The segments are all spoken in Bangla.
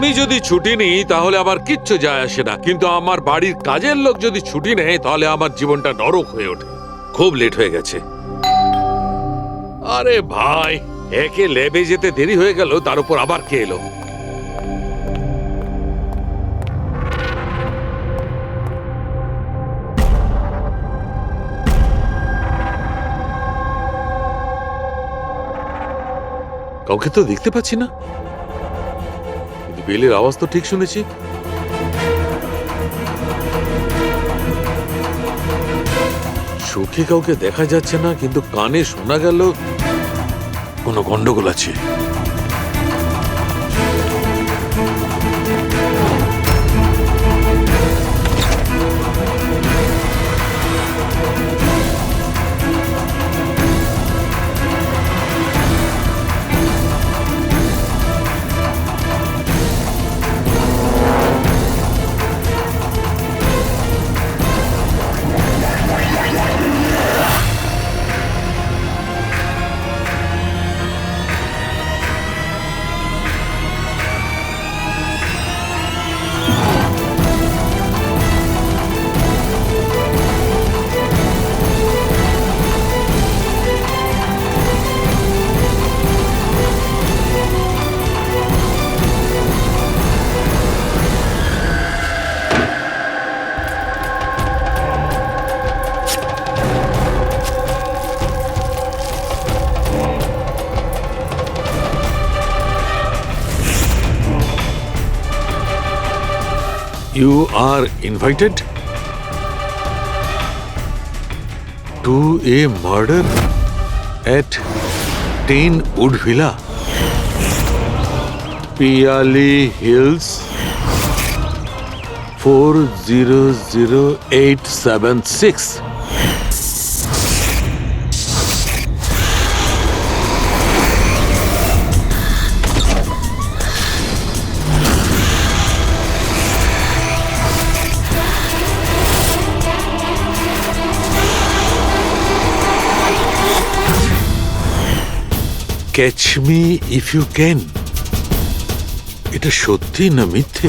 আমি যদি ছুটি নিই তাহলে আমার কিচ্ছু যায় আসে না, কিন্তু আমার বাড়ির কাজের লোক যদি ছুটি নেয় তাহলে আমার জীবনটা নরক হয়ে ওঠে। খুব লেট হয়ে গেছে। আরে ভাই, একে ল্যাবে যেতে দেরি হয়ে গেল, তার উপর আবার কে এলো? কাউকে তো দেখতে পাচ্ছি না, কিন্তু বেলের আওয়াজ তো ঠিক শুনেছি। চোখে কাউকে দেখা যাচ্ছে না, কিন্তু কানে শোনা গেল কোনো গন্ডগোল আছে। You are invited to a murder at 10 Wood Villa, Piali Hills, 400876. Catch me if you can. এটা সত্যি না মিথ্যে?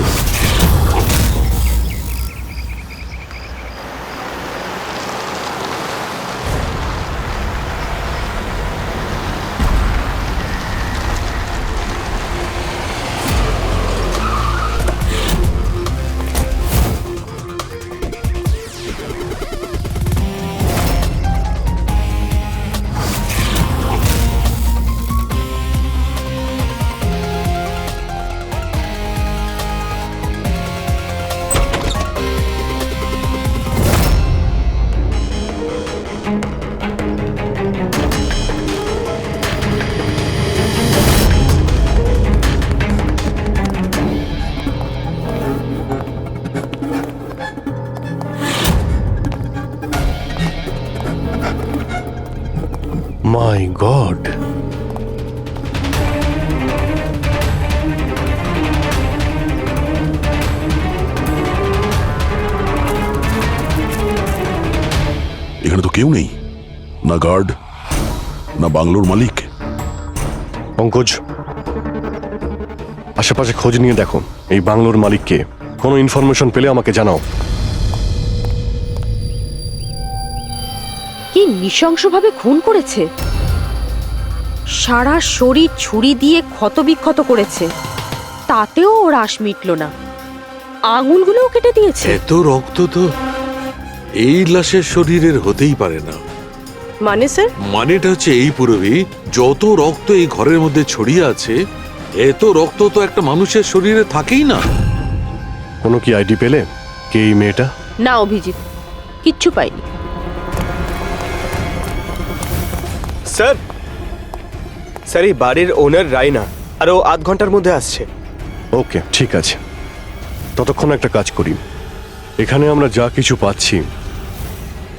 My God! এখানে তো কেউ নেই, না গার্ড না বাংলোর মালিক। পঙ্কজ, আশেপাশে খোঁজ নিয়ে দেখো এই বাংলোর মালিককে। কোনো ইনফরমেশন পেলে আমাকে জানাও। কি নৃশংসভাবে খুন করেছে! সারা শরীর ছুরি দিয়ে ক্ষতবিক্ষত করেছে, তাতেও ওর আশ মিটল না। আঙুলগুলোও কেটে দিয়েছে। এত রক্ত তো এই লাশের শরীরের হতেই পারে না। মানে স্যার? মানেটা হচ্ছে এই পুরবী, যত রক্ত এই ঘরের মধ্যে ছড়িয়ে আছে, এত রক্ত তো একটা মানুষের শরীরে থাকেই না। কোনো কি আইডি পেলে কে এই মেয়েটা? না অভিজিৎ, কিচ্ছু পাইনি। স্যার, স্যার এই বাড়ির ওনার রায়না, আর ও আধ ঘন্টার মধ্যে আসছে। ওকে, ঠিক আছে। ততক্ষণ একটা কাজ করি, এখানে আমরা যা কিছু পাচ্ছি,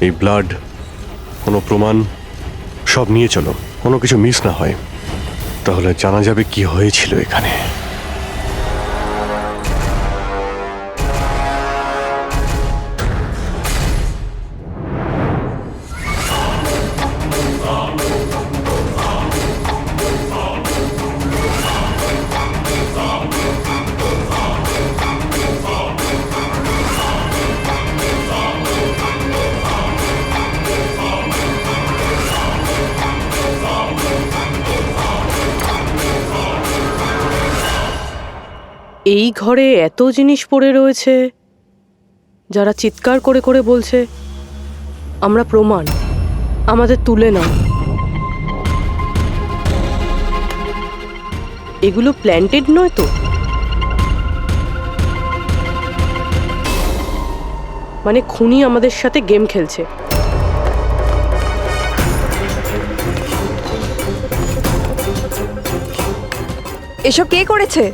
এই ব্লাড, কোনো প্রমাণ, সব নিয়ে চলো, কোনো কিছু মিস না হয়, তাহলে জানা যাবে কি হয়েছিল এখানে। এই ঘরে এত জিনিস পড়ে রয়েছে, যারা চিৎকার করে করে বলছে আমরা প্রমাণ, আমাদের তুলে নাও। এগুলো প্ল্যান্টেড নয় তো? মানে খুনি আমাদের সাথে গেম খেলছে। এসব কে করেছে?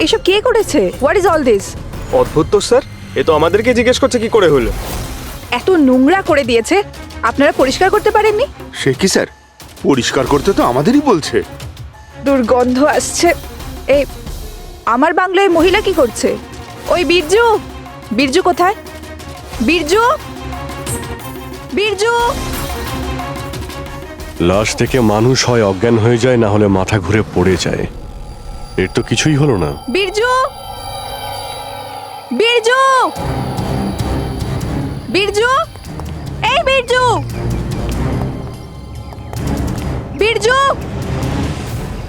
এসব কে করেছে? What is all this? অদ্ভুত তো স্যার, এ তো আমাদেরকে জিজ্ঞেস করছে কি করে হলো। এত নোংরা করে দিয়েছে, আপনারা পরিষ্কার করতে পারেননি? সে কি স্যার, পরিষ্কার করতে তো আমাদেরই বলছে। দুর্গন্ধ আসছে। এই আমার বাংলায় মহিলা কি করছে? ওই বীরজু, বীরজু কোথায়? বীরজু, বীরজু! লাশ থেকে মানুষ হয় অজ্ঞান হয়ে যায়, না হলে মাথা ঘুরে পড়ে যায়। এর তো কিছুই হলো না। বীরজু, বীরজু, বীরজু, এই বীরজু, বীরজু!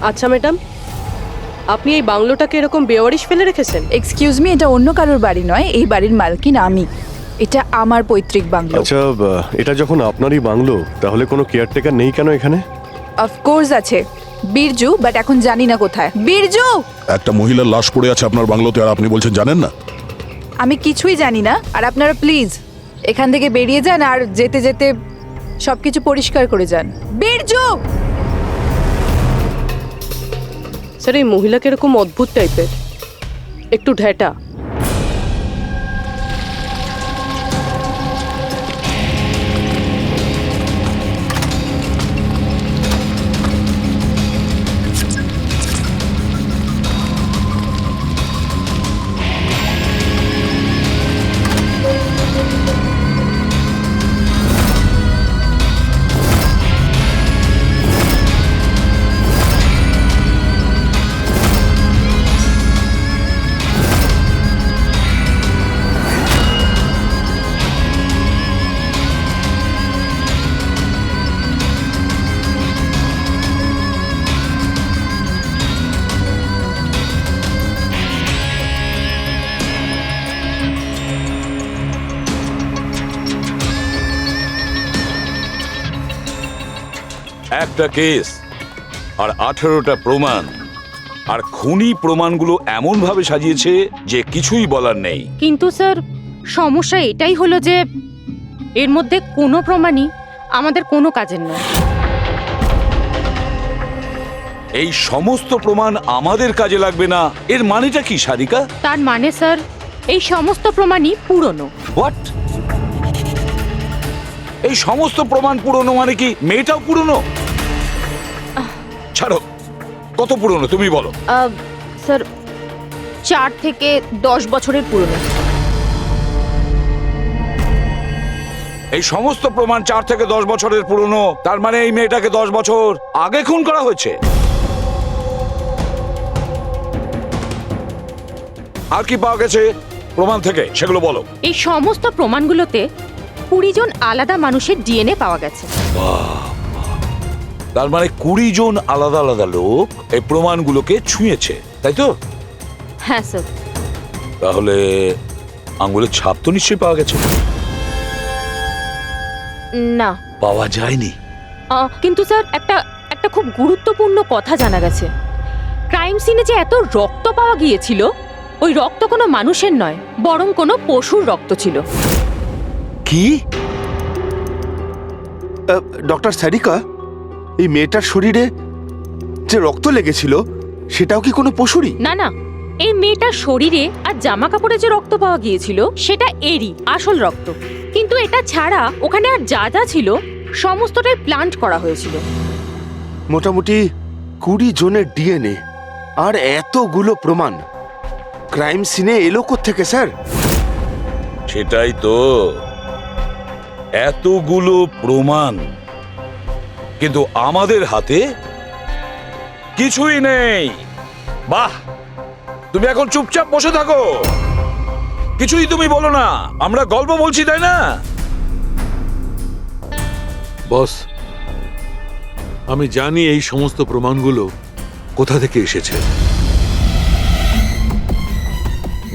আচ্ছা ম্যাডাম, আপনি এই বাংলোটাকে এরকম বেওয়ারিশ ফেলে রেখেছেন? এক্সকিউজ মি, এটা অন্য কারোর বাড়ি নয়, এই বাড়ির মালকিন আমি। এটা আমার পৈতৃক বাংলো। আচ্ছা, এটা যখন আপনারই বাংলো, তাহলে কোনো কেয়ারটেকার নেই কেন এখানে? অফকোর্স আছে, বীরজু, বাট এখন জানি না কোথায়। বীরজু! একটা মহিলার লাশ পড়ে আছে আপনার বাংলোতে, আর আপনি বলছেন জানেন না? আমি কিছুই জানি না, আর আপনারা প্লিজ এখান থেকে বেরিয়ে যান, আর যেতে যেতে সবকিছু পরিষ্কার করে যান। বীরজু! স্যার, এই মহিলাকে এরকম অদ্ভুত টাইপের, একটু ঢ্যাটা। একটা কেস আর 18টা প্রমাণ, আর খুনি প্রমাণগুলো এমন ভাবে সাজিয়েছে যে কিছুই বলার নেই। কিন্তু স্যার, সমস্যা এটাই হলো যে এর মধ্যে কোনো প্রমাণই আমাদের কোনো কাজের নয়। এই সমস্ত প্রমাণ আমাদের কাজে লাগবে না, এর মানেটা কি সারিকা? তার মানে স্যার, এই সমস্ত প্রমাণই পুরনো। হোয়াট? এই সমস্ত প্রমাণ পুরনো মানে কি মেয়েটাও পুরনো? ছাড়ো, কত পুরনো তুমি বলো? স্যার, 4 থেকে 10 বছরের পুরনো। এই সমস্ত প্রমাণ 4 থেকে 10 বছরের পুরনো, তার মানে এই মেয়েটাকে 10 বছর আগে খুন করা হয়েছে। আর কি পাওয়া গেছে প্রমাণ থেকে, সেগুলো বলো। এই সমস্ত প্রমাণগুলোতে 20 জন আলাদা মানুষের ডিএনএ পাওয়া গেছে। তার মানে 20 জন আলাদা আলাদা লোক এই প্রমাণগুলোকে ছুঁয়েছে, তাই তো? হ্যাঁ স্যার। তাহলে আঙ্গুলের ছাপ তো নিশ্চয়ই পাওয়া গেছে। না, পাওয়া যায়নি। কিন্তু স্যার, একটা খুব গুরুত্বপূর্ণ কথা জানা গেছে। ক্রাইম সিনে যে এত রক্ত পাওয়া গিয়েছিল, ওই রক্ত কোনো মানুষের নয়, বরং কোনো পশুর রক্ত ছিল। কি? ডক্টর সারিকা, এই মেয়েটার শরীরে যে রক্ত লেগেছিল সেটাও কি কোনো পশুরই? না না, এই মেয়েটার শরীরে আর জামা কাপড়ে যে রক্ত পাওয়া গিয়েছিল সেটা এরই আসল রক্ত। কিন্তু এটা ছাড়া ওখানে আর যা যা ছিল সমস্তটাই প্লান্ট করা হয়েছিল। মোটামুটি 20 জনের ডিএনএ আর এতগুলো প্রমাণ ক্রাইম সিনে এলো কোত্থেকে স্যার? সেটাই তো, এতগুলো প্রমাণ, কিন্তু আমাদের হাতে কিছুই নেই। বাহ, তুমি এখন চুপচাপ বসে থাকো, কিছুই তুমি বলো না, আমরা গল্প বলছি, তাই না? বস, আমি জানি এই সমস্ত প্রমাণগুলো কোথা থেকে এসেছে।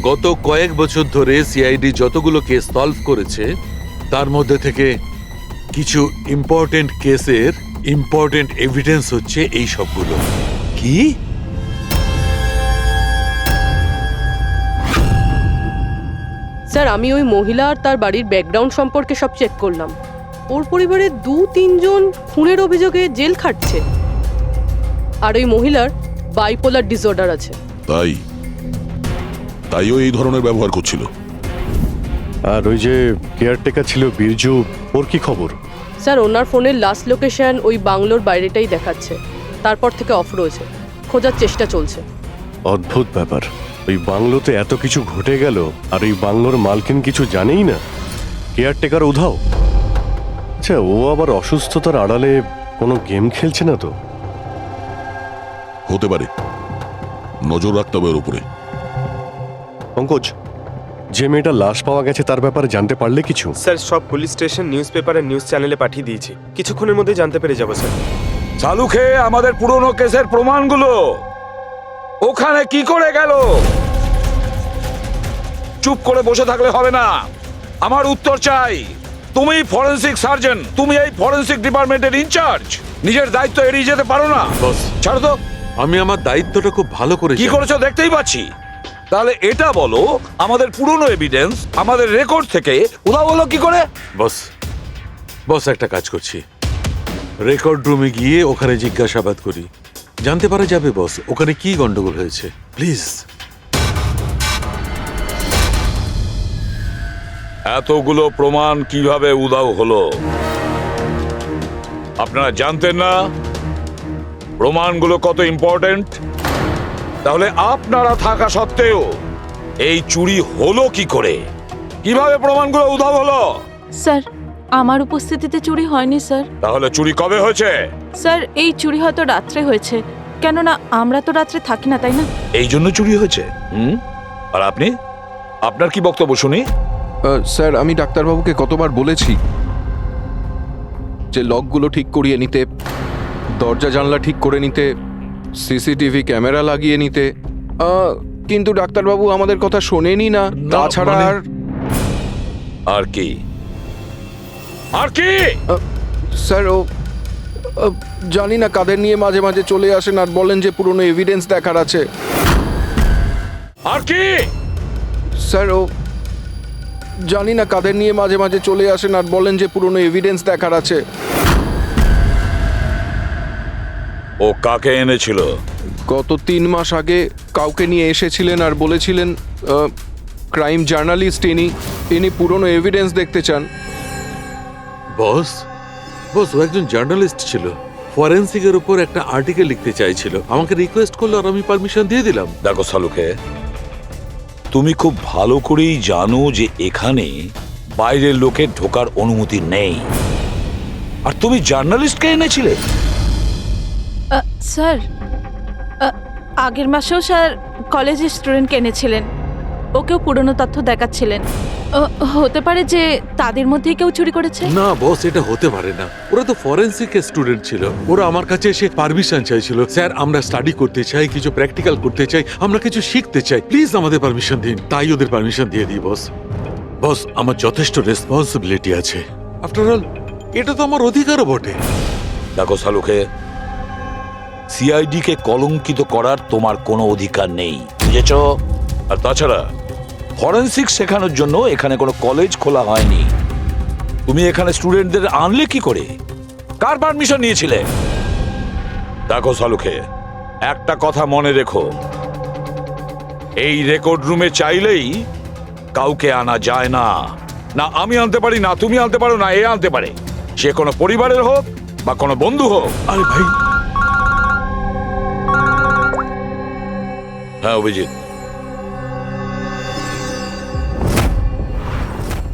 গত কয়েক বছর ধরে সিআইডি যতগুলো কেস সলভ করেছে তার মধ্যে থেকে কিছু ইম্পর্টেন্ট কেসের ইম্পর্টেন্ট এভিডেন্স হচ্ছে এই সবগুলো। কি? স্যার আমি ওই মহিলা আর তার বাড়ির ব্যাকগ্রাউন্ড সম্পর্কে সব চেক করলাম। ওর পরিবারের 2-3 জন খুনের অভিযোগে জেল খাটছে, আর ওই মহিলার বাইপোলার ডিসঅর্ডার আছে। তাইও এই ধরনের ব্যবহার করছিল। আর ওই যে কেয়ারটেকার ছিল বীরজু, ওর কি খবর? স্যার ওনার ফোনের লাস্ট লোকেশন ওই বাংলোর বাইরেটাই দেখাচ্ছে, তারপর থেকে অফ রয়েছে, খোঁজার চেষ্টা চলছে। অদ্ভুত ব্যাপার, ওই বাংলোতে এত কিছু ঘটে গেল আর এই বাংলোর মালকিন কিছু জানেই না। কেয়ারটেকার উধাও। আচ্ছা, ও আবার অসুস্থতার আড়ালে কোনো গেম খেলছে না তো? হতে পারে, নজর রাখতে হবে ওর উপরে। পঙ্কজ, যে মেয়েটা লাশ পাওয়া গেছে তার ব্যাপারে জানতে পারলে কিছু? স্যার সব পুলিশ স্টেশন, নিউজ পেপার আর নিউজ চ্যানেলে পাঠিয়ে দিয়েছি, কিছুক্ষণের মধ্যে জানতে পেরে যাবো স্যার। চালু খেয়ে আমাদের পুরনো কেসের প্রমাণগুলো ওখানে কি করে গেল? চুপ করে বসে থাকলে হবে না, আমার উত্তর চাই। তুমি ফরেনসিক সার্জন, তুমি এই ফরেনসিক ডিপার্টমেন্টের ইনচার্জ, নিজের দায়িত্ব এড়িয়ে যেতে পারো না। বস, ছাড়ো তো। আমি আমার দায়িত্বটা খুব ভালো করে কি জানি। করেছো দেখতেই পাচ্ছি। তাহলে এটা বলো, আমাদের পুরনো এভিডেন্স আমাদের রেকর্ড থেকে উধাও হলো কি করে? বস বস একটা কাজ করছি, রেকর্ড রুমে গিয়ে ওখানে জিজ্ঞাসাবাদ করি, জানতে পারা যাবে বস ওখানে কি গন্ডগোল হয়েছে। প্লিজ। এতগুলো প্রমাণ কিভাবে উধাও হলো আপনারা জানতেন না? প্রমাণগুলো কত ইম্পর্টেন্ট। তাহলে আপনারা থাকা সত্ত্বেও এই চুরি হলো কি করে? কিভাবে প্রমাণগুলো উধাও হলো? স্যার আমার উপস্থিতিতে চুরি হয়নি স্যার। তাহলে চুরি কবে হয়েছে? স্যার এই চুরি হয়তো রাত্রে হয়েছে, কেননা আমরা তো রাত্রে থাকি না, তাই না? এই জন্য চুরি হয়েছে। আর আপনি, আপনার কি বক্তব্য শুনি? স্যার আমি ডাক্তারবাবুকে কতবার বলেছি যে লকগুলো ঠিক করিয়ে নিতে, দরজা জানলা ঠিক করে নিতে, সিসিটিভি ক্যামেরা লাগিয়ে নিতে, কিন্তু ডাক্তারবাবু আমাদের কথা শোনেনি না। তাছাড়া মানে- আর আর কি? আর কি? স্যার ও জানি না কাদের নিয়ে মাঝে মাঝে চলে আসেন আর বলেন যে পুরনো এভিডেন্স দেখার আছে। আর কি? স্যার ও জানি না কাদের নিয়ে মাঝে মাঝে চলে আসেন আর বলেন যে পুরনো এভিডেন্স দেখার আছে। ও কাকে এনেছিল? গত 3 মাস আগে কাউকে নিয়ে এসেছিলেন আর বলেছিলেন ক্রাইম জার্নালিস্ট ইনি পুরনো এভিডেন্স দেখতে চান। বস বস ও একজন জার্নালিস্ট ছিল, ফরেন্সিকের উপর একটা আর্টিকেল লিখতে চাইছিল, আমাকে রিকোয়েস্ট করলো আর আমি পারমিশন দিয়ে দিলাম। দেখো সালুকে, তুমি খুব ভালো করেই জানো যে এখানে বাইরের লোকের ঢোকার অনুমতি নেই, আর তুমি জার্নালিস্টকে এনেছিলে। স্যার আগের মাসেও স্যার কলেজের স্টুডেন্টকে এনেছিলেন, ওকেও পুরনো তথ্য দেখাচ্ছিলেন। হতে পারে যে তাদের মধ্যেই কেউ চুরি করেছে। না বস, এটা হতে পারে না, ওরা তো ফরেন্সিক স্টুডেন্ট ছিল, ওরা আমার কাছে এসে পারমিশন চাইছিল, স্যার আমরা স্টাডি করতে চাই, কিছু প্র্যাকটিক্যাল করতে চাই, আমরা কিছু শিখতে চাই, প্লিজ আমাদের পারমিশন দিন। তাই ওদের পারমিশন দিয়ে দিই বস। বস আমার যথেষ্ট রেসপন্সিবিলিটি আছে, আফটার অল এটা তো আমার অধিকারও বটে। দেখো সালুকে, সিআইডি কে কলঙ্কিত করার তোমার কোনো অধিকার নেই, বুঝেছো? আর তাছাড়া ফরেনসিক শেখানোর জন্য এখানে কোনো কলেজ খোলা হয়নি। তুমি এখানে স্টুডেন্টদের আনলে কি করে? কার পারমিশন নিয়েছিলে? দেখো সালুকে, একটা কথা মনে রেখো, এই রেকর্ড রুমে চাইলেই কাউকে আনা যায় না। না আমি আনতে পারি, না তুমি আনতে পারো, না এ আনতে পারে, সে কোনো পরিবারের হোক বা কোনো বন্ধু হোক। আরে ভাই। হ্যাঁ অভিজিৎ।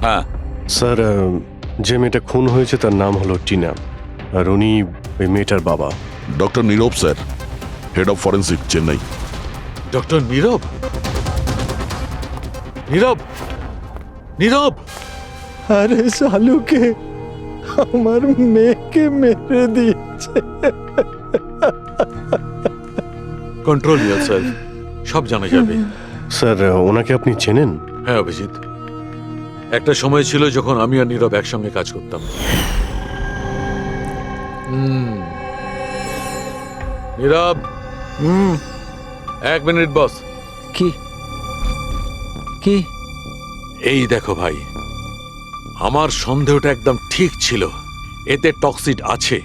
হ্যাঁ স্যার, যে মেয়েটা খুন হয়েছে তার নাম হলো টিনা, আর উনি ওই মেয়েটার বাবা। Doctor Nirab sir, head of forensic, Chennai. Doctor Nirab? Nirab? Nirab? আরে শালুকে আমার মেয়েকে মেরে দিয়েছে। কন্ট্রোল ইয়ারসেলফ, সব জানা যাবে। স্যার ওনাকে আপনি চেনেন? হ্যাঁ অভিজিৎ, একটা সময় ছিল যখন আমি আর নীরব একসঙ্গে কাজ করতাম। নীরব, 1 মিনিট বস। কি কি এই দেখো ভাই, আমার সন্দেহটা একদম ঠিক ছিল, এতে টক্সিড আছে।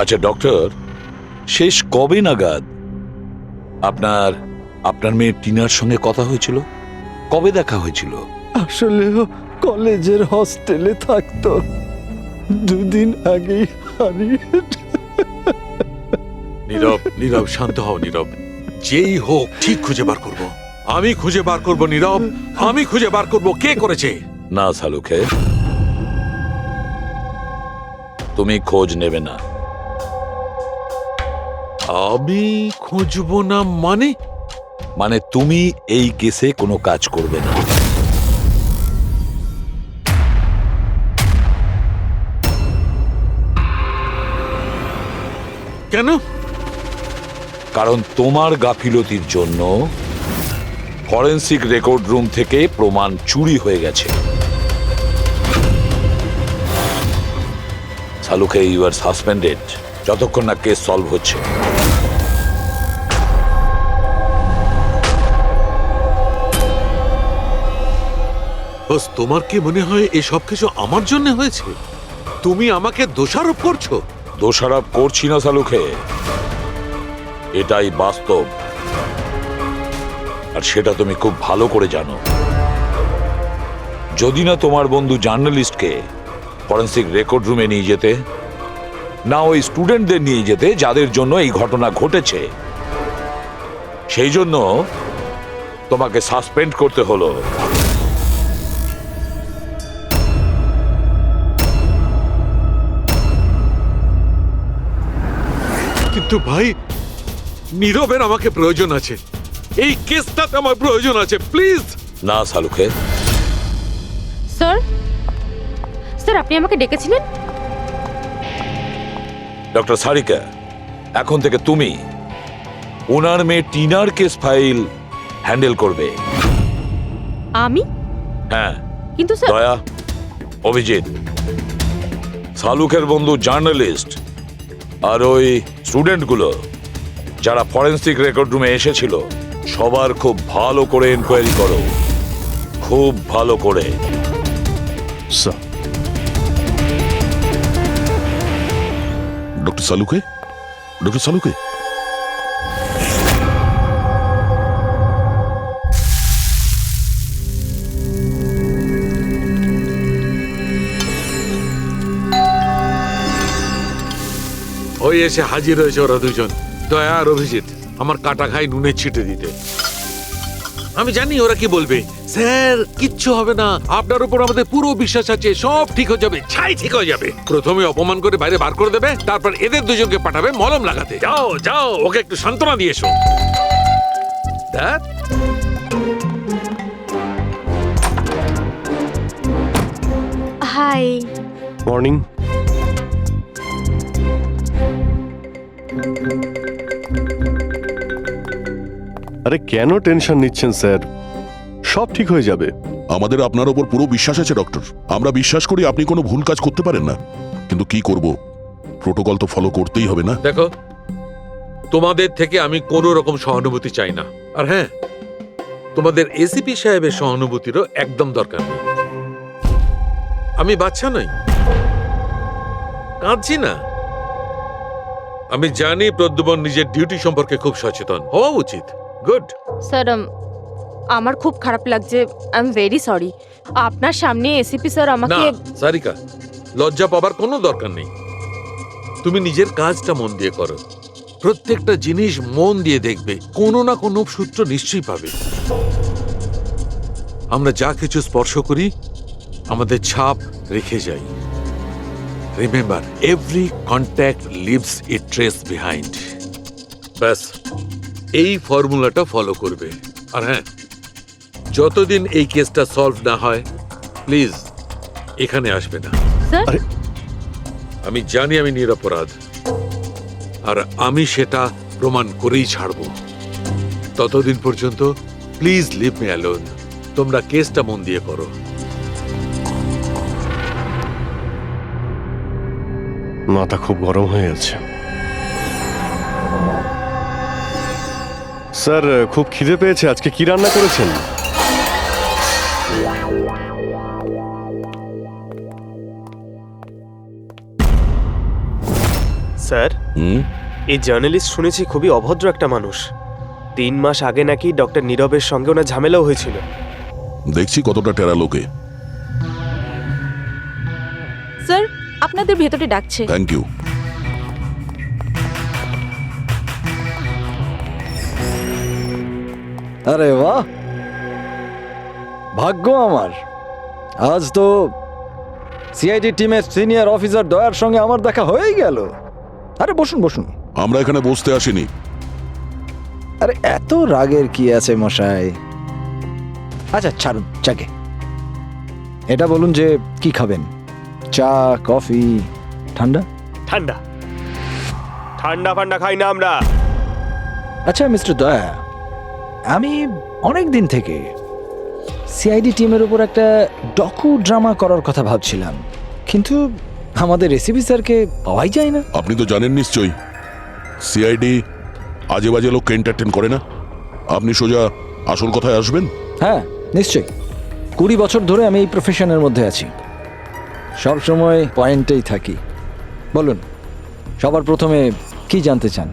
আচ্ছা ডক্টর, শেষ কবে নাগাদ আপনার মেয়ে টিনার সঙ্গে কথা হয়েছিল? কবে দেখা হয়েছিল? আসলে ও কলেজের হস্টেলে থাকতো, 2 দিন আগেই হারিয়ে। নীরব, নীরব শান্ত হও নীরব, যেই হোক ঠিক খুঁজে বার করব। আমি খুঁজে বার করব নীরব, আমি খুঁজে বার করব কে করেছে। না সালুকে, তুমি খোঁজ নেবে না। আমি খুঁজবো না মানে? মানে তুমি এই কেসে কোনো কাজ করবে না। কেন? কারণ তোমার গাফিলতির জন্য ফরেনসিক রেকর্ড রুম থেকে প্রমাণ চুরি হয়ে গেছে। সালুকে, ইউ আর সাসপেন্ডেড যতক্ষণ না কেস সলভ হচ্ছে। বস, তোমার কি মনে হয় এই সব কিছু আমার জন্য হয়েছে? তুমি আমাকে দোষারোপ করছো। দোষারোপ করছি না সালুকে, এটাই বাস্তব, আর সেটা তুমি খুব ভালো করে জানো। যদি না তোমার বন্ধু জার্নালিস্টকে ফরেনসিক রেকর্ড রুমে নিয়ে যেতে, না ওই স্টুডেন্টদের নিয়ে যেতে যাদের জন্য এই ঘটনা ঘটেছে, সেই জন্য তোমাকে সাসপেন্ড করতে হলো। কিন্তু ভাই, নীরবের আমাকে প্রয়োজন আছে, এই কেসটাতে আমার প্রয়োজন আছে, প্লিজ। না সালুকে। স্যার, স্যার আপনি আমাকে ডেকেছিলেন? ডক্টর সারিকা, এখন থেকে তুমি ওনার মেয়ে টিনার কেস ফাইল হ্যান্ডেল করবে। আমি? হ্যাঁ। কিন্তু স্যার, দয়া, অভিজিৎ, সালুকের বন্ধু জার্নালিস্ট আর ওই স্টুডেন্টগুলো যারা ফরেনসিক রেকর্ড রুমে এসেছিল, সবার খুব ভালো করে এনকোয়ারি করো, খুব ভালো করে। স্যার। ডক্টর সালুকে, ডক্টর সালুকে, ওই এসে হাজির হয়েছে ওরা দুজন, দয়া আর অভিজিৎ, আমার কাটা খাই নুনের ছিটে দিতে। আমি জানি ওরা কি বলবে, স্যার কিচ্ছু হবে না, আপনার উপর আমাদের পুরো বিশ্বাস আছে, সব ঠিক হয়ে যাবে, ছাই ঠিক হয়ে যাবে। প্রথমে অপমান করে বাইরে বার করে দেবে, তারপর এদের দুজনকে পাঠাবে মলম লাগাতে। যাও যাও, ওকে একটু সান্ত্বনা দিয়ে এসো। ধ্যাৎ। হাই। মর্নিং। আরে কেন টেনশন নিচ্ছেন স্যার, সব ঠিক হয়ে যাবে। আমাদের আপনার ওপর পুরো বিশ্বাস আছে ডক্টর। আমরা বিশ্বাস করি আপনি কোনো ভুল কাজ করতে পারেন না, কিন্তু কি করব, প্রোটোকল তো ফলো করতেই হবে না। দেখো, তোমাদের থেকে আমি কোনো রকম সহানুভূতি চাই না, আর হ্যাঁ, তোমাদের এসিপি সাহেবের সহানুভূতিরও একদম দরকার নেই। আমি বাচ্চা নই, কাঁদছি না। আমি জানি প্রদ্যুমন নিজের ডিউটি সম্পর্কে খুব সচেতন হওয়া উচিত। গুড। স্যার আমার খুব খারাপ লাগছে, আই এম ভেরি সরি। আপনার সামনে এসিপি স্যার না আমাকে। সারিকা, লজ্জা পাবার কোনো দরকার নেই। তুমি নিজের কাজটা মন দিয়ে করো, প্রত্যেকটা জিনিস মন দিয়ে দেখবে, কোনো না কোনো সূত্র নিশ্চয়ই পাবে। আমরা যা কিছু স্পর্শ করি আমাদের ছাপ রেখে যাই। রিমেম্বার, এভরি কন্ট্যাক্ট লিভস এ ট্রেস বিহাইন্ড। ব্যাস, এই ফর্মুলাটা ফলো করবে। আর হ্যাঁ, যতদিন এই কেসটা সলভ না হয়, প্লিজ এখানে আসবে না। স্যার, আমি জানি আমি নিরপরাধ, আর আমি সেটা প্রমাণ করেই ছাড়ব। ততদিন পর্যন্ত প্লিজ লিভ মি অ্যালোন। তোমরা কেসটা মন দিয়ে করো। মাথা খুব গরম হয়ে আছে। স্যার, খুব খিদে পেয়েছে। আজকে কি রান্না করেছেন? স্যার, হুম, এই জার্নালিস্ট শুনেছি খুবই অভদ্র একটা মানুষ। 3 মাস আগে নাকি ডক্টর নীরবের সঙ্গে ওনার ঝামেলাও হয়েছিল। দেখছি কতটা টেরা লোকে। স্যার, আপনাদের ভেতরে ডাকছে। Thank you. আরে বাহ, ভাগ্য আমার। আজ তো সিআইডি টিমের সিনিয়র অফিসার দয়ার সঙ্গে আমার দেখা হয়েই গেল। আরে বসুন বসুন। আমরা এখানে বসতে আসিনি। আরে এত রাগের কি আছে মশাই? আচ্ছা ছাড়ুন চাকে। এটা বলুন যে কি খাবেন? চা, কফি, ঠান্ডা? ঠান্ডা ঠান্ডা ফান্ডা খাই না আমরা। আচ্ছা মিস্টার দয়া, আমি অনেক দিন থেকে সিআইডি টিমের উপর একটা ডকু ড্রামা করার কথা ভাবছিলাম, কিন্তু আমাদের রেসিপি স্যারকে পাওয়াই যায় না। আপনি তো জানেন নিশ্চয়ই, সিআইডি আজে বাজে লোককে এন্টারটেন করে না। আপনি সোজা আসল কথায় আসবেন। হ্যাঁ নিশ্চয়ই, 20 বছর ধরে আমি এই প্রফেশনের মধ্যে আছি, সব সময় পয়েন্টেই থাকি। বলুন, সবার প্রথমে কি জানতে চান?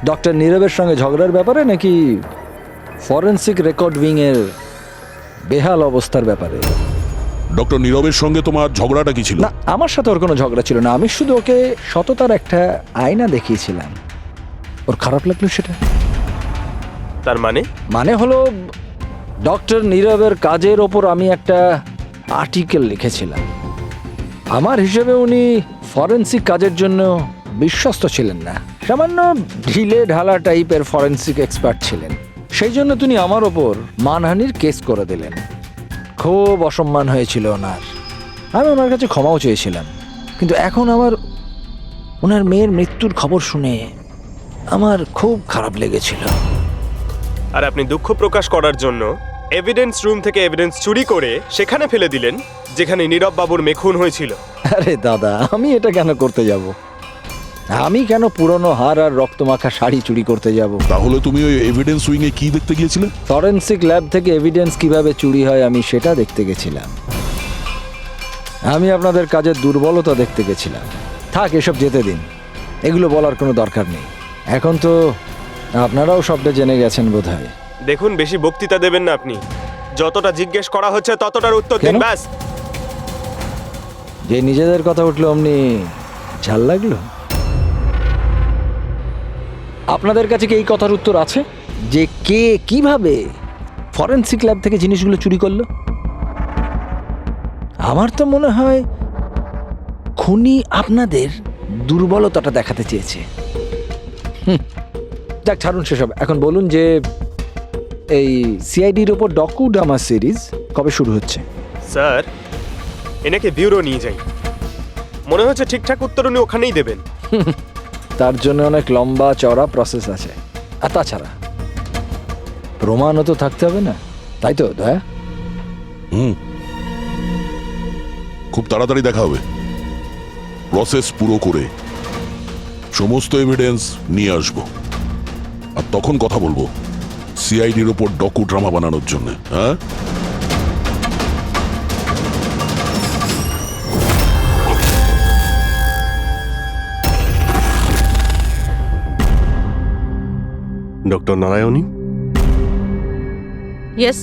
ডক্টর নীরবের সঙ্গে ঝগড়ার ব্যাপারে নাকি ফরেন্সিক রেকর্ড উইং এর বেহাল অবস্থার ব্যাপারে? ডক্টর নীরবের সঙ্গে তোমার ঝগড়াটা কি ছিল? না, আমার সাথে ওর কোনো ঝগড়া ছিল না। আমি শুধু ওকে সততার একটা আয়না দেখিয়েছিলাম। ওর খারাপ লাগলো সেটা। তার মানে হলো ডক্টর নীরবের কাজের ওপর আমি একটা আর্টিকেল লিখেছিলাম। আমার হিসেবে উনি ফরেন্সিক কাজের জন্য বিশ্বস্ত ছিলেন না, সামান্য ঢিলে ঢালা টাইপের ফরেন্সিক এক্সপার্ট ছিলেন। সেই জন্য তিনি আমার ওপর মানহানির কেস করে দিলেন। খুব অসম্মান হয়েছিল ওনার। আমি ওনার কাছে ক্ষমাও চেয়েছিলাম, কিন্তু এখন ওনার মেয়ের মৃত্যুর খবর শুনে আমার খুব খারাপ লেগেছিল। আর আপনি দুঃখ প্রকাশ করার জন্য এভিডেন্স রুম থেকে এভিডেন্স চুরি করে সেখানে ফেলে দিলেন যেখানে নীরব বাবুর মেখুন হয়েছিল। আরে দাদা, আমি এটা কেন করতে যাব? আমি কেন পুরনো হার আর রক্তমাখা শাড়ি চুরি করতে যাব? তাহলে তুমি ওই এভিডেন্স উইং এ কি দেখতে গিয়েছিলে? ফরেন্সিক ল্যাব থেকে এভিডেন্স কিভাবে চুরি হয় আমি সেটা দেখতে গেছিলাম। আমি আপনাদের কাজের দুর্বলতা দেখতে গেছিলাম। থাক, এসব যেতে দিন, এগুলো বলার কোনো দরকার নেই। এখন তো আপনারাও সবটা জেনে গেছেন বোধহয়। দেখুন, বেশি বক্তৃতা দেবেন না আপনি। যতটা জিজ্ঞেস করা হচ্ছে ততটার উত্তর দিন, কেন? ব্যাস। যে নিজেদের কথা উঠলো অমনি ঝাল লাগলো? আপনাদের কাছে কি এই কথার উত্তর আছে যে কে কিভাবে ফরেনসিক ল্যাব থেকে জিনিসগুলো চুরি করলো? আমার তো মনে হয় খুনি আপনাদের দুর্বলতাটা দেখাতে চেয়েছে। যাক, ছাড়ুন সেসব। এখন বলুন যে এই সিআইডির ওপর ডকু ড্রামা সিরিজ কবে শুরু হচ্ছে? স্যার, এনাকে ব্যুরো নিয়ে যাই। মনে হচ্ছে ঠিকঠাক উত্তর উনি ওখানেই দেবেন। তার জন্য অনেক লম্বা চওড়া প্রসেস আছে, আর তাছাড়া প্রমাণও তো থাকতে হবে না, তাই তো দয়া? খুব তাড়াতাড়ি দেখা হবে। প্রসেস পুরো করে সমস্ত এভিডেন্স নিয়ে আসব, আর তখন কথা বলবো সিআইডির ওপর ডকু ড্রামা বানানোর জন্য। হ্যাঁ, ডক্টর নারায়ণী, ইয়েস,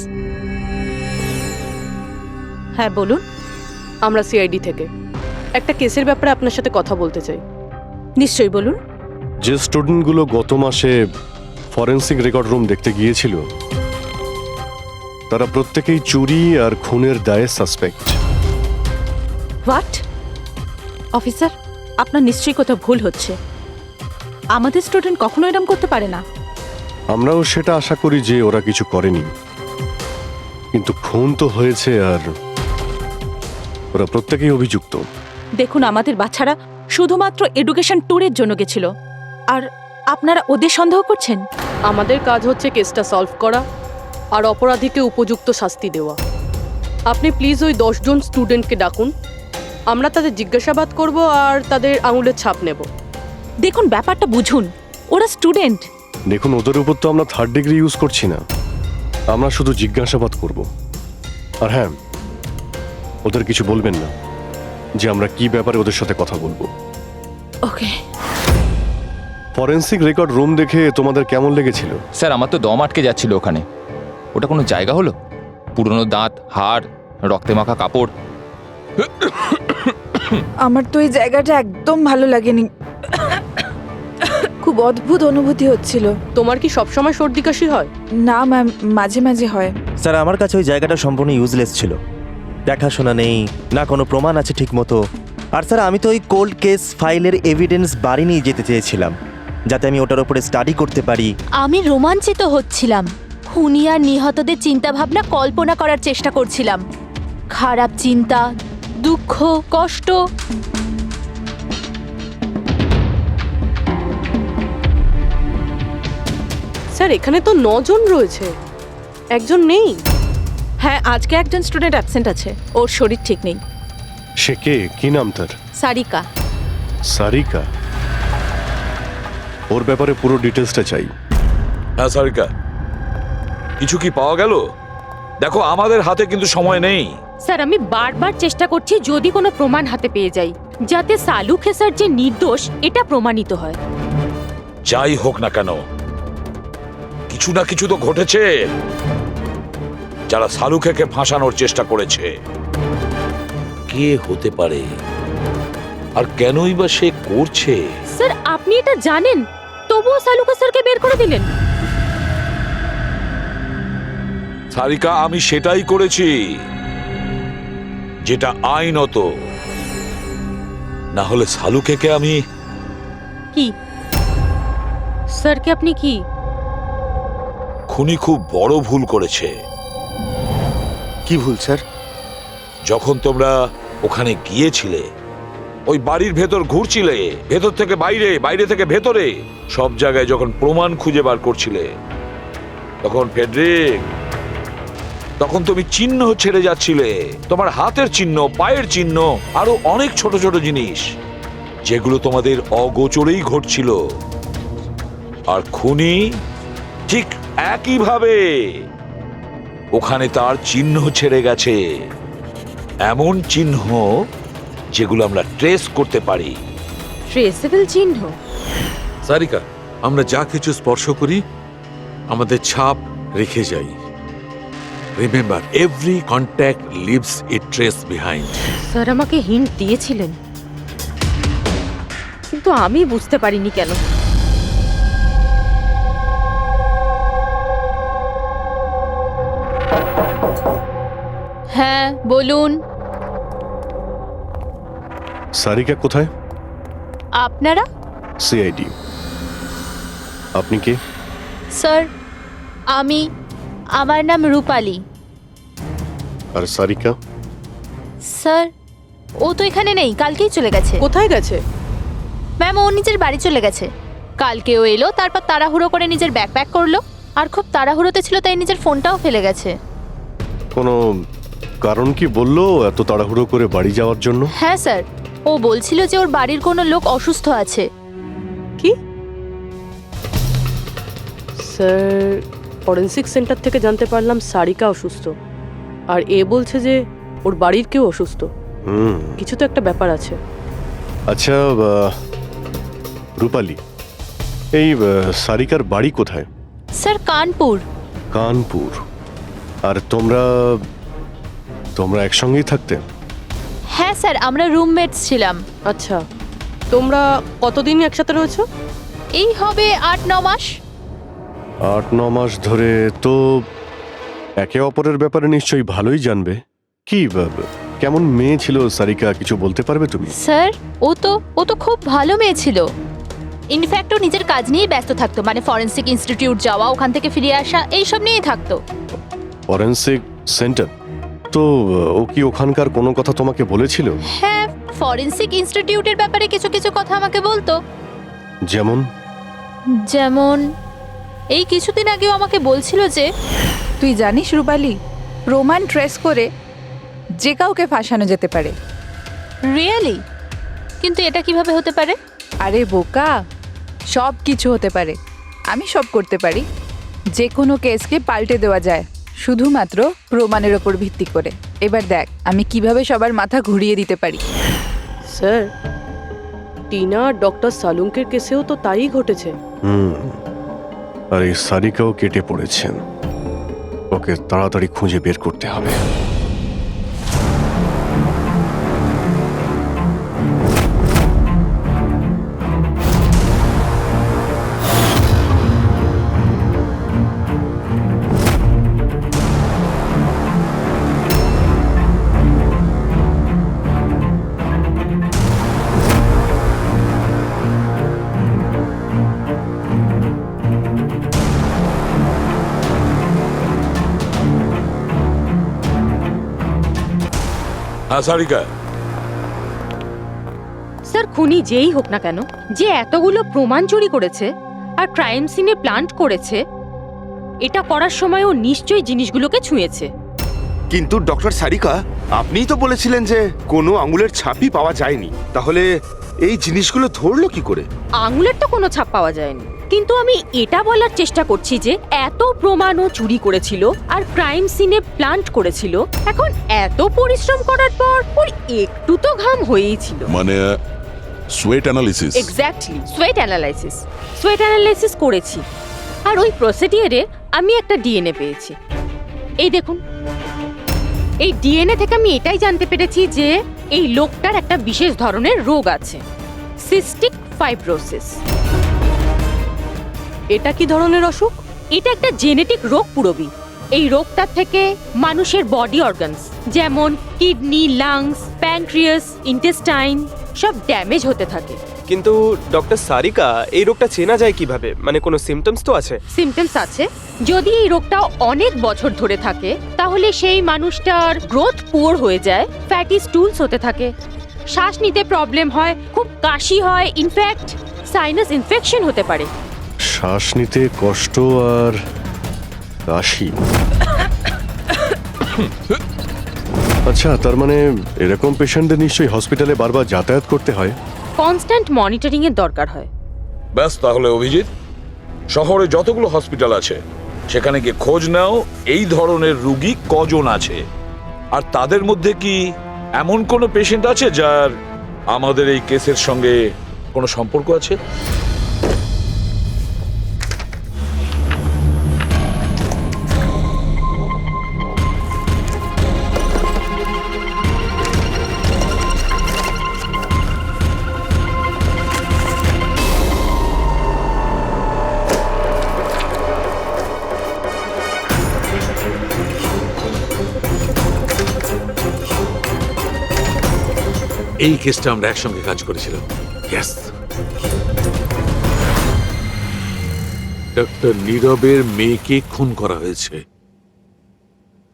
হ্যাঁ বলুন। আমরা সিআইডি থেকে একটা কেসের ব্যাপারে আপনার সাথে কথা বলতে চাই। নিশ্চয়ই বলুন। যে স্টুডেন্টগুলো গত মাসে ফরেন্সিক রেকর্ড রুম দেখতে গিয়েছিল তারা প্রত্যেকেই চুরি আর খুনের দায়ে সাসপেক্ট। হোয়াট? অফিসার, আপনার নিশ্চয়ই কোথাও ভুল হচ্ছে। আমাদের স্টুডেন্ট কখনো এরম করতে পারে না। আমরাও সেটা আশা করি যে ওরা কিছু করেনি, কিন্তু খুন তো হয়েছে আর ওরা প্রত্যেকেই অভিযুক্ত। দেখুন, আমাদের বাচ্চারা শুধুমাত্র এডুকেশন ট্যুরের জন্য গেছিল, আর আপনারা ওদের সন্দেহ করছেন? আমাদের কাজ হচ্ছে কেসটা সলভ করা, আর অপরাধীকে উপযুক্ত শাস্তি দেওয়া। আপনি প্লিজ ওই 10 জন স্টুডেন্টকে ডাকুন, আমরা তাদের জিজ্ঞাসাবাদ করব আর তাদের আঙুলের ছাপ নেব। দেখুন ব্যাপারটা বুঝুন, ওরা স্টুডেন্ট। দেখুন, ওদের উপর তো আমরা 3rd ডিগ্রি ইউজ করছি না, আমরা শুধু জিজ্ঞাসাবাদ করব। আর হ্যাঁ, ওদের কিছু বলবেন না যে আমরা কি ব্যাপারে ওদের সাথে কথা বলবো। ওকে ফরেন্সিক রেকর্ড রুম দেখে তোমাদের কেমন লেগেছিল? স্যার আমার তো দম আটকে যাচ্ছিল ওখানে। ওটা কোনো জায়গা হলো? পুরনো দাঁত, হাড়, রক্তে মাখা কাপড়। আমার তো এই জায়গাটা একদম ভালো লাগেনি, খুব অদ্ভুত অনুভূতি হচ্ছিল। তোমার কি সবসময় সর্দি কাশি হয়? না ম্যাম, মাঝে মাঝে হয়। স্যার আমার কাছে ওই জায়গাটা সম্পূর্ণ ইউজলেস ছিল, দেখাশোনা নেই, না কোনো প্রমাণ আছে ঠিক মতো। আর স্যার আমি তো ওই কোল্ড কেস ফাইলের এভিডেন্স বাড়ি নিয়ে যেতে চেয়েছিলাম, যাতে আমি ওটার উপরে স্টাডি করতে পারি। আমি রোমাঞ্চিত হচ্ছিলাম, খুনি আর নিহতদের চিন্তা ভাবনা কল্পনা করার চেষ্টা করছিলাম। খারাপ চিন্তা, দুঃখ, কষ্ট। স্যার এখানে তো 9 জন রয়েছে, একজন নেই। হ্যাঁ, আজকে একজন স্টুডেন্ট অ্যাবসেন্ট আছে, ওর শরীর ঠিক নেই। সে কে? কি নাম তার? সারিকা। সারিকা? ওর ব্যাপারে পুরো ডিটেলসটা চাই। হ্যাঁ সারিকা, কিছু কি পাওয়া গেল? দেখো আমাদের হাতে কিন্তু সময় নেই। স্যার আমি বারবার চেষ্টা করছি যদি কোনো প্রমাণ হাতে পেয়ে যাই, যাতে সালু খেসার যে নির্দোষ এটা প্রমাণিত হয়। যাই হোক না কেন, কিছু না কিছু তো ঘটেছে। যারা সালুখেকে ফাঁসানোর চেষ্টা করেছে, কে হতে পারে আর কেনই বা সে করছে? স্যার আপনি এটা জানেন, তবুও সালু খেসারকে বের করে দিলেন। সারিকা, আমি সেটাই করেছি যেটা আইনত। না হলে সালুখেকে আমি... কি স্যারকে আপনি কি? খুনি খুব বড় ভুল করেছে। কি ভুল স্যার? যখন তোমরা ওখানে গিয়েছিলে, ওই বাড়ির ভেতর ঘুরছিলে, ভেতর থেকে বাইরে, বাইরে থেকে ভেতরে, সব জায়গায় যখন প্রমাণ খুঁজে বার করছিলে, তখন ফেডরিক, তখন তুমি চিহ্ন ছেড়ে যাচ্ছিলে। তোমার হাতের চিহ্ন, পায়ের চিহ্ন, আরো অনেক ছোট ছোট জিনিস, যেগুলো তোমাদের অগোচরেই ঘটছিল। আর খুনি ঠিক একইভাবে ওখানে তার চিহ্ন ছেড়ে গেছে, এমন চিহ্ন যেগুলো আমরা ট্রেস করতে পারি। ট্রেসেবল চিহ্ন? সারিকা, আমরা যা কিছু স্পর্শ করি আমাদের ছাপ রেখে যাই। রিমেম্বার, এভরি কন্ট্যাক্ট লিভস এ ট্রেস বিহাইন্ড। স্যার আমাকে হিন্ট দিয়েছিলেন, কিন্তু আমি বুঝতে পারিনি কেন। হ্যাঁ বলুন। সারিকা কোথায়? আপনারা? সিআইডি। আপনি কে? স্যার আমার নাম রূপালী। আর সারিকা? স্যার ও তো এখানে নেই, কালকেই চলে গেছে। কোথায় গেছে? ম্যাম ও নিজের বাড়ি চলে গেছে। কালকে ও এলো, তারপর তাড়াহুড়ো করে নিজের ব্যাগ প্যাক করলো, আর খুব তাড়াহুড়োতে ছিল তাই নিজের ফোনটাও ফেলে গেছে। কোনো কারণ কি বললো এত তাড়াহুড়ো করে বাড়ি যাওয়ার জন্য? হ্যাঁ স্যার, ও বলছিল যে ওর বাড়ির কোনো লোক অসুস্থ আছে। কি? স্যার ফরেন্সিক সেন্টার থেকে জানতে পারলাম সারিকা অসুস্থ, আর এ বলছে যে ওর বাড়ির কেউ অসুস্থ। কিছু তো একটা ব্যাপার আছে। আচ্ছা রূপালী, এই সারিকার বাড়ি কোথায়? স্যার কানপুর। কানপুর? আর তোমরা একসঙ্গেই থাকতে? হ্যাঁ স্যার, আমরা রুমমেটস ছিলাম। আচ্ছা, তোমরা কতদিন একসাথে রয়েছো? এই হবে 8-9 মাস। 8-9 মাস ধরে তো একে অপরের ব্যাপারে নিশ্চয়ই ভালোই জানবে। কি কেমন মেয়ে ছিল সারিকা, কিছু বলতে পারবে তুমি? স্যার ও তো খুব ভালো মেয়ে ছিল। ইনফ্যাক্ট ও নিজের কাজ নিয়েই ব্যস্ত থাকতো, মানে ফরেন্সিক ইনস্টিটিউট যাওয়া, ওখান থেকে ফিরে আসা, এইসব নিয়েই থাকতো। Forensic centre? তো ও কি ওখানকার কোনো কথা তোমাকে বলেছিল? হ্যাঁ, ফরেন্সিক ইনস্টিটিউটের ব্যাপারে কিছু কিছু কথা আমাকে বলতো। যেমন? যেমন এই কিছুদিন আগেও আমাকে বলছিল যে তুই জানিস রূপালি, প্রমাণ ট্রেস করে যে কাউকে ফাঁসানো যেতে পারে। রিয়েলি? কিন্তু এটা কিভাবে হতে পারে? আরে বোকা, সব কিছু হতে পারে। আমি সব করতে পারি। যে কোনো কেসকে পাল্টে দেওয়া যায় শুধুমাত্র প্রমাণের ওপর ভিত্তি করে। এবার দেখ আমি কিভাবে সবার মাথা ঘুরিয়ে দিতে পারি। স্যার, টিনা আর ডক্টর সালুঙ্কের কেসেও তো তাই ঘটেছে। আর এই সারিকাও কেটে পড়েছেন। ওকে তাড়াতাড়ি খুঁজে বের করতে হবে। হ্যাঁ সারিকা, স্যার, খুনি যেই হোক না কেন, যে এতগুলো প্রমাণ চুরি করেছে আর ক্রাইম সিনে প্লান্ট করেছে, এটা করার সময় ও নিশ্চয়ই জিনিসগুলোকে ছুঁয়েছে। কিন্তু ডক্টর সারিকা, আপনিই তো বলেছিলেন যে কোনো আঙুলের ছাপই পাওয়া যায়নি, তাহলে এই জিনিসগুলো ধরলো কি করে? আঙুলের তো কোনো ছাপ পাওয়া যায়নি, কিন্তু আমি এটা বলার চেষ্টা করছি যে এত প্রমাণও চুরি করেছিল আর ক্রাইম সিনে প্লান্ট করেছিল। এখন এত পরিশ্রম করার পর ওর একটু তো ঘাম হয়েই ছিল। মানে sweat analysis. Exactly, sweat analysis করেছি। আর ওই প্রসিডিয়ারে আমি একটা ডিএনএ পেয়েছি। এই দেখুন, এই ডিএনএ থেকে আমি এটাই জানতে পেরেছি যে এই লোকটার একটা বিশেষ ধরনের রোগ আছে, সিস্টিক ফাইব্রোসিস। এটা কি ধরনের অসুখ? এটা একটা জেনেটিক রোগ পুরবি। এই রোগটার থেকে মানুষের বডি অর্গানস যেমন কিডনি, লাংস, প্যানক্রিয়াস, ইন্টেস্টাইন সব ড্যামেজ হতে থাকে। কিন্তু ডক্টর সারিকা, এই রোগটা চেনা যায় কিভাবে? মানে কোনো সিমটমস তো আছে? সিমটমস আছে। যদি এই রোগটা অনেক বছর ধরে থাকে তাহলে সেই মানুষটার গ্রোথ পুয়ার হয়ে যায়, ফ্যাটি স্টুলস হতে থাকে, শ্বাস নিতে প্রবলেম হয়, খুব কাশি হয়, ইনফ্যাক্ট সাইনাস ইনফেকশন হতে পারে। শ্বাস নিতে কষ্ট আর কাশি। আচ্ছা, তার মানে এরকম পেশেন্টদের নিশ্চয়ই হসপিটালে বারবার যাতায়াত করতে হয়। কনস্ট্যান্ট মনিটরিং এর দরকার হয়। ব্যাস তাহলে অভিজিৎ, শহরে যতগুলো হসপিটাল আছে সেখানে গিয়ে খোঁজ নাও এই ধরনের রুগী কজন আছে, আর তাদের মধ্যে কি এমন কোনো পেশেন্ট আছে যার আমাদের এই কেসের সঙ্গে কোনো সম্পর্ক আছে। এই কেসটা আমরা একসঙ্গে কাজ করেছিলাম। ইয়েস, ডক্টর নীরবের মেয়েকে খুন করা হয়েছে,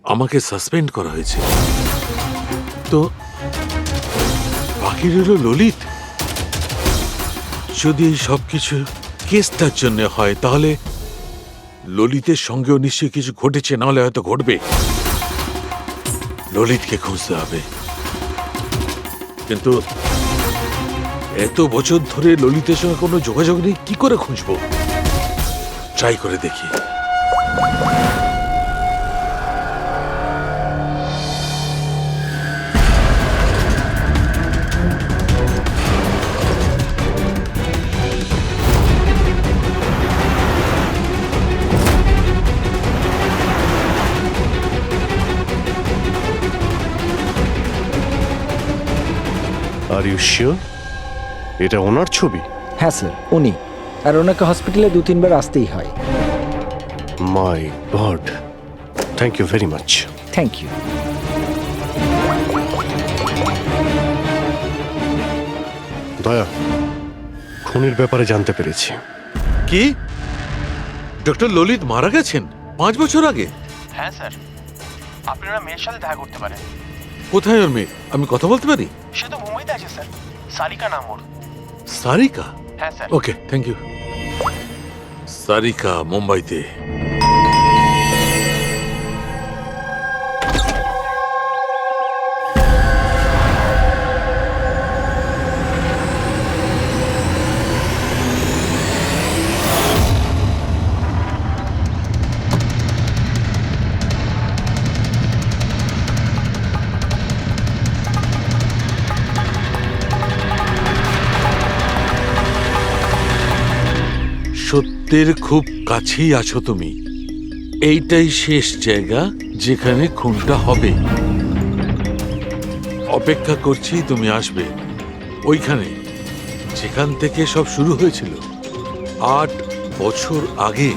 আমাকে সাসপেন্ড করা হয়েছে, তো বাকি রইল ললিত। যদি এই সবকিছু কেসটার জন্য হয় তাহলে ললিতের সঙ্গেও নিশ্চয়ই কিছু ঘটেছে, নাহলে হয়তো ঘটবে। ললিতকে খুঁজতে হবে, কিন্তু এত বছর ধরে ললিতের সঙ্গে কোনো যোগাযোগ নেই, কি করে খুঁজবো? ট্রাই করে দেখি। আর ইউ শিওর এটা ওনার ছবি? হ্যাঁ স্যার, উনি। আর ওনাকে হসপিটালে 2-3 বার আসতেই হয়। My god, thank you very much. Thank you. Daya, খুনির ব্যাপারে জানতে পেরেছি। কি? ডক্টর ললিত মারা গেছেন 5 বছর আগে? হ্যাঁ স্যার, আপনারা মেয়ের সাথে দেখা করতে পারেন। কোথায় ওর মেয়ে? আমি কথা বলতে পারি? সে তো মুম্বাইতে আছে স্যার, সারিকা নাম ওর। সারিকা? হ্যাঁ sir. Okay, thank you. Sarika মুম্বাইতে। সত্যের খুব কাছেই আছো তুমি। এইটাই শেষ জায়গা যেখানে খুনটা হবে। অপেক্ষা করছি তুমি আসবে ওইখানে যেখান থেকে সব শুরু হয়েছিল 8 বছর আগে।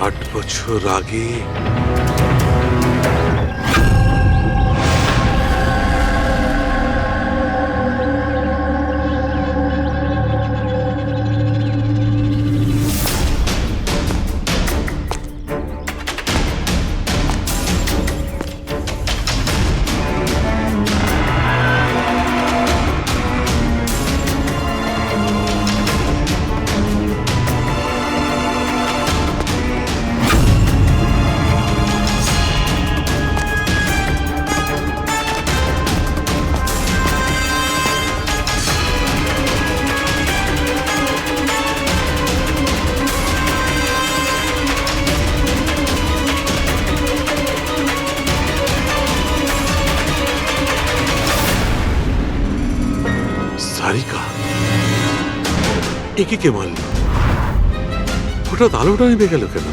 আট বছর আগে সারিকা একে কে মারল? হঠাৎ আলোটা নিভে গেল কেন?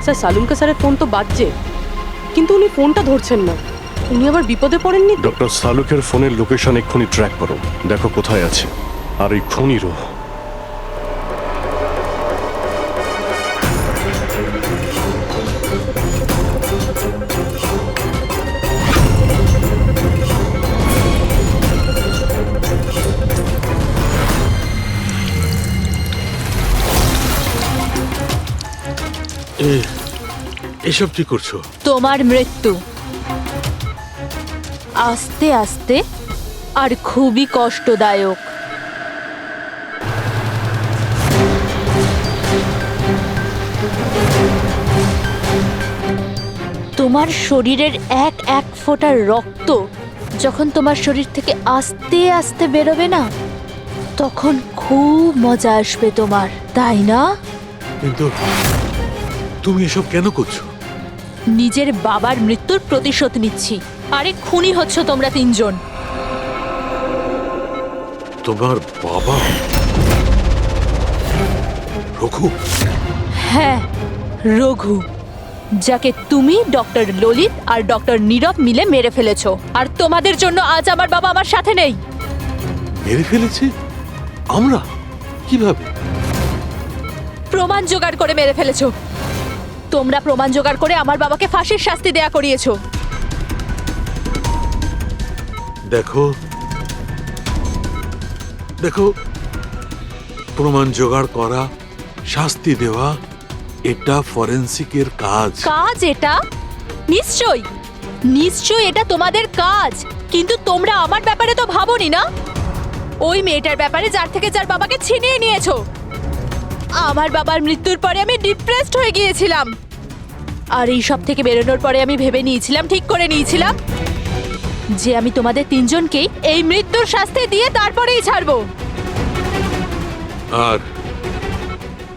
স্যার সালুনকা স্যারের ফোন তো বাজছে, কিন্তু উনি ফোনটা ধরছেন না। উনি আবার বিপদে পড়েননি? ডক্টর সালুকের ফোনের লোকেশন এক্ষুনি ট্র্যাক করো, দেখো কোথায় আছে। আর এই খুনিরও। এসব কি করছো? তোমার মৃত্যু আস্তে আস্তে আর খুবই কষ্টদায়ক। তোমার শরীরের এক এক ফোঁটা রক্ত যখন তোমার শরীর থেকে আস্তে আস্তে বেরোবে না, তখন খুব মজা আসবে তোমার, তাই না? কিন্তু তুমি এসব কেন করছো? নিজের বাবার মৃত্যুর প্রতিশোধ নিচ্ছি। আরে খুনি হচ্ছ তোমরা তিনজন। তোমার বাবা রঘু? হ্যাঁ, রঘু, যাকে তুমি, ডক্টর ললিত আর ডক্টর নীরব মিলে মেরে ফেলেছো। আর তোমাদের জন্য আজ আমার বাবা আমার সাথে নেই। মেরে ফেলেছি? আমরা? কিভাবে? প্রমাণ জোগাড় করে মেরে ফেলেছো। তোমরা প্রমাণ জোগাড় করে আমার বাবাকে ফাঁসির শাস্তি দেয়া করিয়েছো। দেখো দেখো, প্রমাণ জোগাড় করা, শাস্তি দেওয়া, এটা ফরেন্সিকের কাজ। কাজ এটা? নিশ্চয়ই নিশ্চয়ই এটা তোমাদের কাজ, কিন্তু তোমরা আমার ব্যাপারে তো ভাবোনি না। ওই মেয়েটার ব্যাপারে যার থেকে যার বাবাকে ছিনিয়ে নিয়েছো। আমার বাবার মৃত্যুর পরে আমি ডিপ্রেসড হয়ে গিয়েছিলাম। আর এই সব থেকে বেরোনোর পরে আমি ভেবে নিয়েছিলাম, ঠিক করে নিয়েছিলাম যে আমি তোমাদের তিনজনকেই এই মৃত্যুর শাস্তি দিয়ে তারপরেই ছাড়বো। আর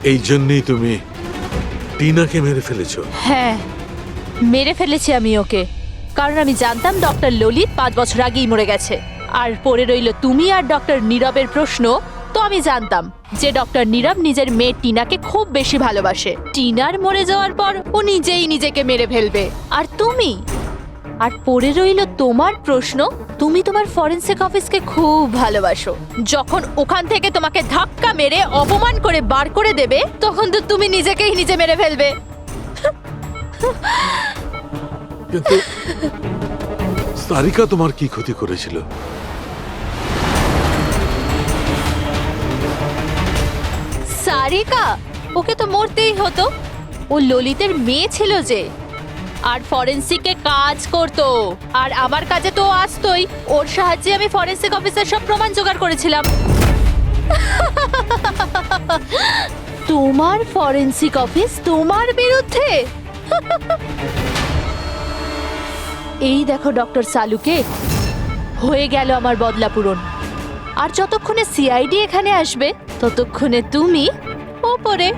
এই জন্যই তুমি টিনাকে মেরে ফেলেছো? হ্যাঁ, মেরে ফেলেছি আমি ওকে, কারণ আমি জানতাম ডক্টর ললিত 5 বছর আগেই মরে গেছে। আর পড়ে রইল তুমি আর ডক্টর নীরবের প্রশ্ন। তো আমি জানতাম যে ডক্টর নীরব নিজের মেয়ে টিনাকে খুব বেশি ভালোবাসে। টিনার মরে যাওয়ার পর ও নিজেই নিজেকে মেরে ফেলবে। আর তুমি, আর পড়ে রইল তোমার প্রশ্ন, তুমি তোমার ফরেনসিক অফিসকে খুব ভালোবাসো। যখন ওখান থেকে তোমাকে ধাক্কা মেরে অপমান করে বার করে দেবে, তখন তো তুমি নিজেকেই নিজে মেরে ফেলবে। কিন্তু সারিকা তোমার কি ক্ষতি করেছিল? সারিকা? ওকে তো মরতেই হতো। ও ললিতের মেয়ে ছিল যে। আর ফরেন্সিকে কাজ করতো। আর আমার কাজে তো ও আসতোই, ওর সাহায্যে আমি ফরেন্সিক অফিসার সব প্রমাণ জোগাড় করেছিলাম। তোমার ফরেন্সিক অফিস তোমার বিরুদ্ধে? এই দেখো ডক্টর সালুকে, হয়ে গেল আমার বদলা পূরণ। আর যতক্ষণে সিআইডি এখানে আসবে ততক্ষণে তুমি ওপরে।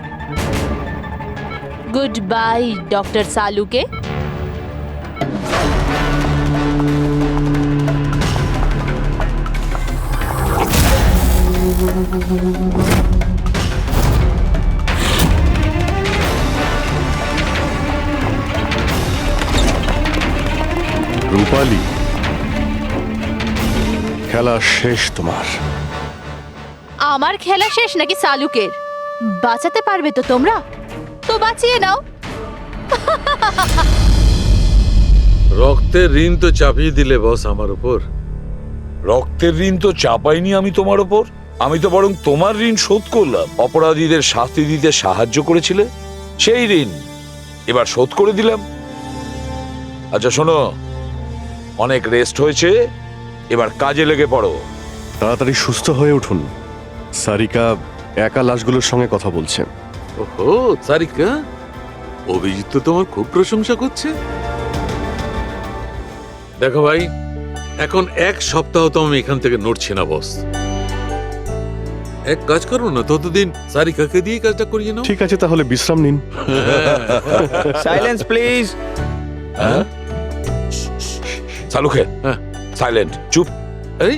গুড বাই ডক্টর সালুকে। রূপালী, খেলা শেষ তোমার। আমার খেলা শেষ নাকি সালুকের? বাঁচাতে পারবে তো তোমরা? তো বাঁচিয়ে নাও। রক্তের ঋণ তো চাপিয়ে দিলে বস আমার উপর। রক্তের ঋণ তো চাপাইনি আমি তোমার ওপর, আমি তো বরং তোমার ঋণ শোধ করলাম। অপরাধীদের শাস্তি দিতে সাহায্য করেছিলে, সেই ঋণ এবার শোধ করে দিলাম। আচ্ছা শোনো, অনেক রেস্ট হয়েছে, এবার কাজে লেগে পড়ো। তাড়াতাড়ি সুস্থ হয়ে উঠুন। সারিকা একা লাশগুলোর সঙ্গে কথা বলছে। ওহো সারিকা, অভিজিৎ তো তোমার খুব প্রশংসা করছে। দেখো ভাই, এখন 1 সপ্তাহ তো আমি এখান থেকে নড়ছি না বস। এক কাজ করো না, ততদিন সারিকাকে দিয়ে কাজটা করিয়ে নাও। ঠিক আছে, তাহলে বিশ্রাম নিন। Silence please. হ্যাঁ সালুকে, হ্যাঁ। সাইলেন্ট, চুপ। এই